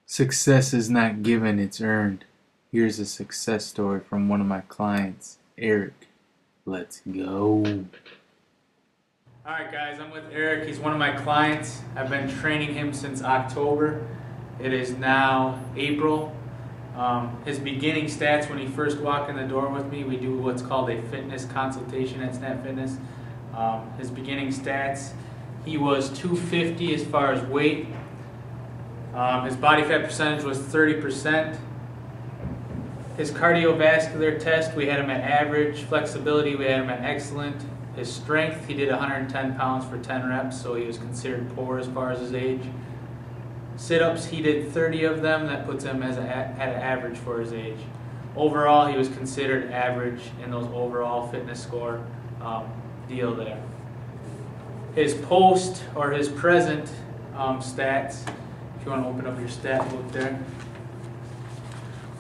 Success is not given, it's earned. Here's a success story from one of my clients, Eric. Let's go. Alright guys, I'm with Eric. He's one of my clients. I've been training him since October. It is now April. His beginning stats when he first walked in the door with me, we do what's called a fitness consultation at Snap Fitness. His beginning stats, he was 250 as far as weight. His body fat percentage was 30%. His cardiovascular test, we had him at average. Flexibility, we had him at excellent. His strength, he did 110 pounds for 10 reps, so he was considered poor as far as his age. Sit-ups, he did 30 of them. That puts him at an average for his age. Overall, he was considered average in those overall fitness score deal there. His post or his present stats, if you want to open up your stat book there.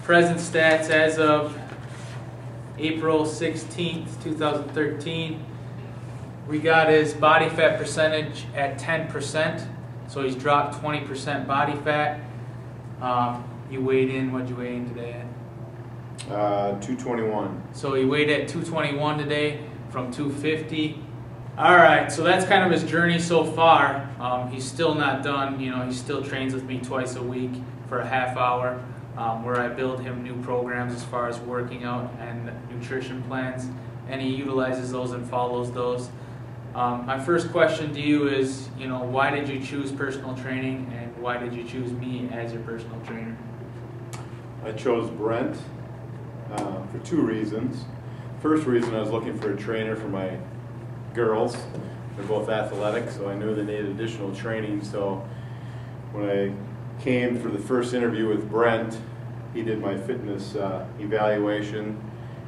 Present stats as of April 16th, 2013. We got his body fat percentage at 10%, so he's dropped 20% body fat. You weighed in, what'd you weigh in today at? 221. So he weighed at 221 today from 250. Alright, so that's kind of his journey so far. He's still not done, he still trains with me twice a week for a half hour. Where I build him new programs as far as working out and nutrition plans, and he utilizes those and follows those. My first question to you is, why did you choose personal training, and why did you choose me as your personal trainer? I chose Brent for two reasons. First reason, I was looking for a trainer for my girls. They're both athletic, so I knew they needed additional training. So when I came for the first interview with Brent, he did my fitness evaluation,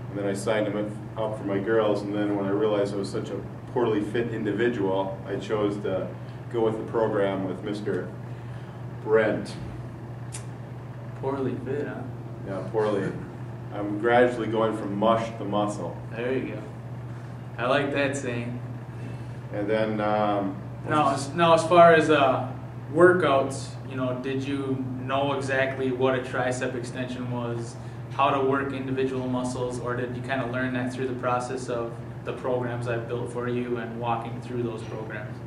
and then I signed him up for my girls, and then when I realized I was such a poorly fit individual, I chose to go with the program with Mr. Brent. Poorly fit, huh? Yeah, poorly. I'm gradually going from mush to muscle. There you go. I like that saying. And then now as far as workouts, did you know exactly what a tricep extension was, how to work individual muscles, or did you kind of learn that through the process of the programs I've built for you and walking through those programs?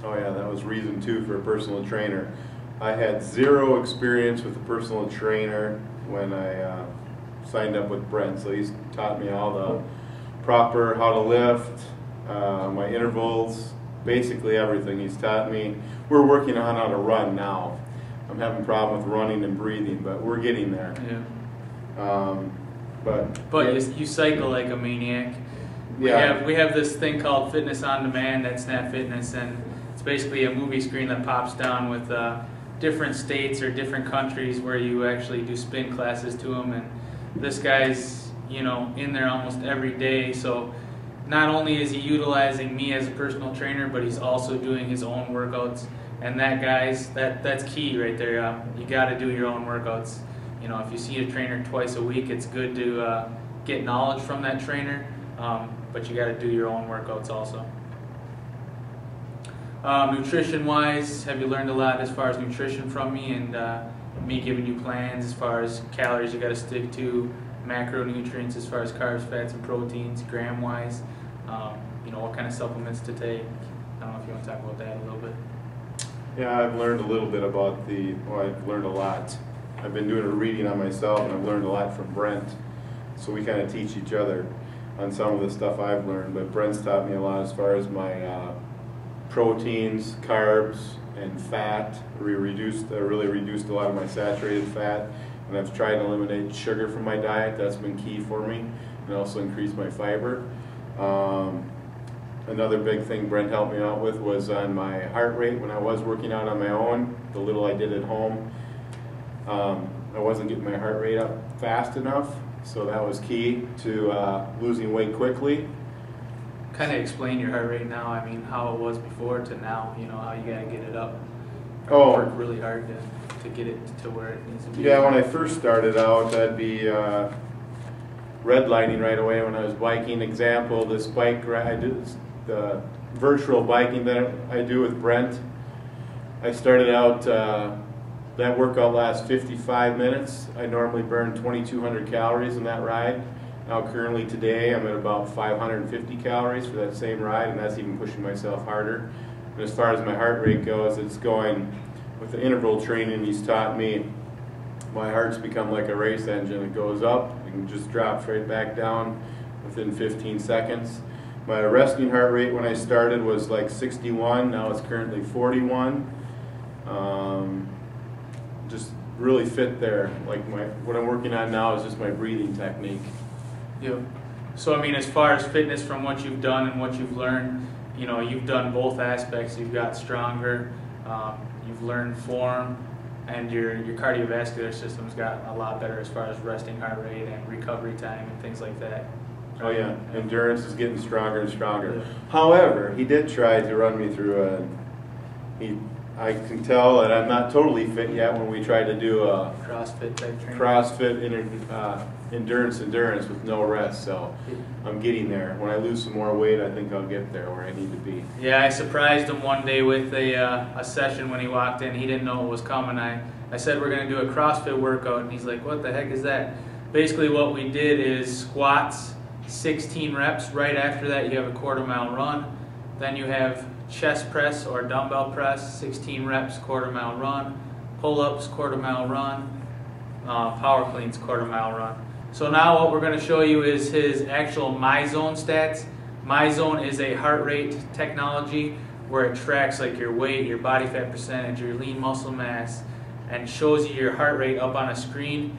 Oh yeah, that was reason two for a personal trainer. I had zero experience with a personal trainer when I signed up with Brent, so he's taught me all the proper, how to lift, my intervals, basically everything he's taught me. We're working on how to run now. I'm having a problem with running and breathing, but we're getting there. Yeah. But you cycle like a maniac. Yeah. We have this thing called Fitness on Demand at Snap Fitness, and it's basically a movie screen that pops down with different states or different countries where you actually do spin classes to them. And this guy's in there almost every day, so not only is he utilizing me as a personal trainer, but he's also doing his own workouts. And that, guys, that's key right there. You got to do your own workouts. If you see a trainer twice a week, it's good to get knowledge from that trainer, but you got to do your own workouts also. Nutrition-wise, have you learned a lot as far as nutrition from me, and me giving you plans as far as calories you got to stick to, macronutrients as far as carbs, fats, and proteins, gram-wise, what kind of supplements to take? I don't know if you want to talk about that a little bit. yeah, I've learned a little bit about I've learned a lot. I've been doing a reading on myself, and I've learned a lot from Brent. So we kind of teach each other on some of the stuff I've learned, but Brent's taught me a lot as far as my proteins, carbs, and fat. We really reduced a lot of my saturated fat, and I've tried to eliminate sugar from my diet. That's been key for me, and also increase my fiber. Another big thing Brent helped me out with was on my heart rate when I was working out on my own. The little I did at home, I wasn't getting my heart rate up fast enough, so that was key to losing weight quickly. Kind of explain your heart rate now. I mean, how it was before to now. How you gotta get it up. Work really hard to get it to where it needs to be. Yeah, when I first started out, I'd be redlining right away when I was biking. Example, this bike I did, the virtual biking that I do with Brent. I started out That workout lasts 55 minutes. I normally burn 2,200 calories in that ride. Now currently today I'm at about 550 calories for that same ride, and that's even pushing myself harder. And as far as my heart rate goes, it's going, with the interval training he's taught me, my heart's become like a race engine. It goes up and just drops right back down within 15 seconds. My resting heart rate when I started was like 61, now it's currently 41. Just really fit there. Like what I'm working on now is just my breathing technique. Yep. So I mean, as far as fitness, from what you've done and what you've learned, you know, you've done both aspects. You've got stronger, you've learned form, and your cardiovascular system's got a lot better as far as resting heart rate and recovery time and things like that. Oh yeah, endurance is getting stronger and stronger. Yeah. However, he did try to run me through I can tell that I'm not totally fit yet when we tried to do a CrossFit type training. CrossFit endurance with no rest. So I'm getting there. When I lose some more weight, I think I'll get there where I need to be. Yeah, I surprised him one day with a session when he walked in. He didn't know it was coming. I said we're going to do a CrossFit workout, and he's like, what the heck is that? Basically what we did is squats, 16 reps. Right after that you have a quarter-mile run. Then you have chest press or dumbbell press, 16 reps, quarter-mile run. Pull-ups, quarter-mile run. Power cleans, quarter-mile run. So now what we're going to show you is his actual MyZone stats. MyZone is a heart rate technology where it tracks like your weight, your body fat percentage, your lean muscle mass, and shows you your heart rate up on a screen,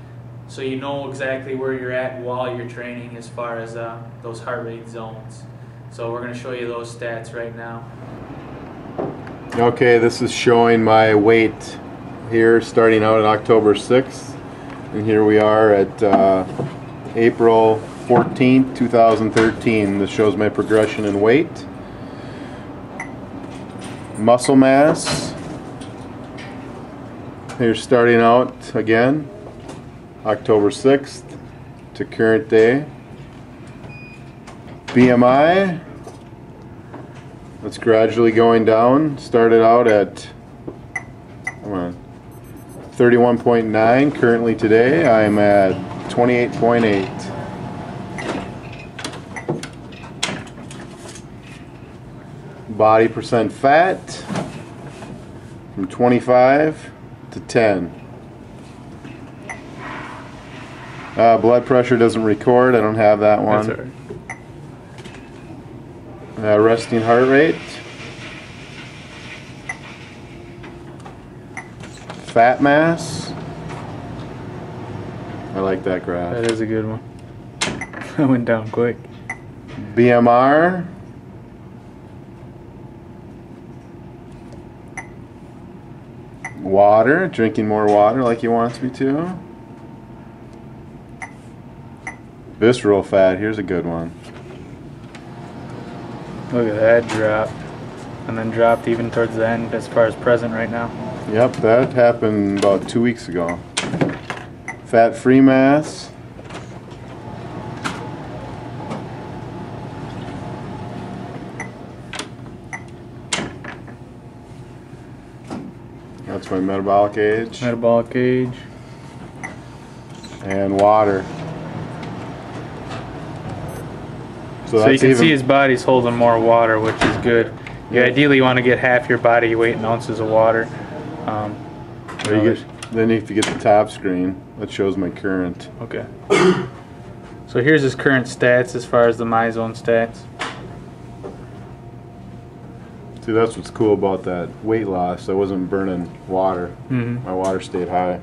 so you know exactly where you're at while you're training as far as those heart rate zones. So we're going to show you those stats right now. Okay, this is showing my weight here starting out on October 6th. And here we are at April 14th, 2013. This shows my progression in weight. Muscle mass. Here's starting out again, October 6th to current day. BMI. It's gradually going down. Started out at 31.9. Currently today I'm at 28.8. Body percent fat from 25 to 10. Blood pressure doesn't record. I don't have that one. That's all right. Resting heart rate. Fat mass. I like that graph. That is a good one. That went down quick. BMR. Water. Drinking more water like he wants me to. Visceral fat. Here's a good one. Look at that drop. And then dropped even towards the end as far as present right now. Yep, that happened about 2 weeks ago. Fat-free mass. That's my metabolic age. Metabolic age. And water. So you can see his body's holding more water, which is good. You ideally want to get half your body weight in ounces of water. Then you have to get the top screen that shows my current. Okay. So here's his current stats as far as the MyZone stats. See, that's what's cool about that weight loss. I wasn't burning water. Mm-hmm. My water stayed high.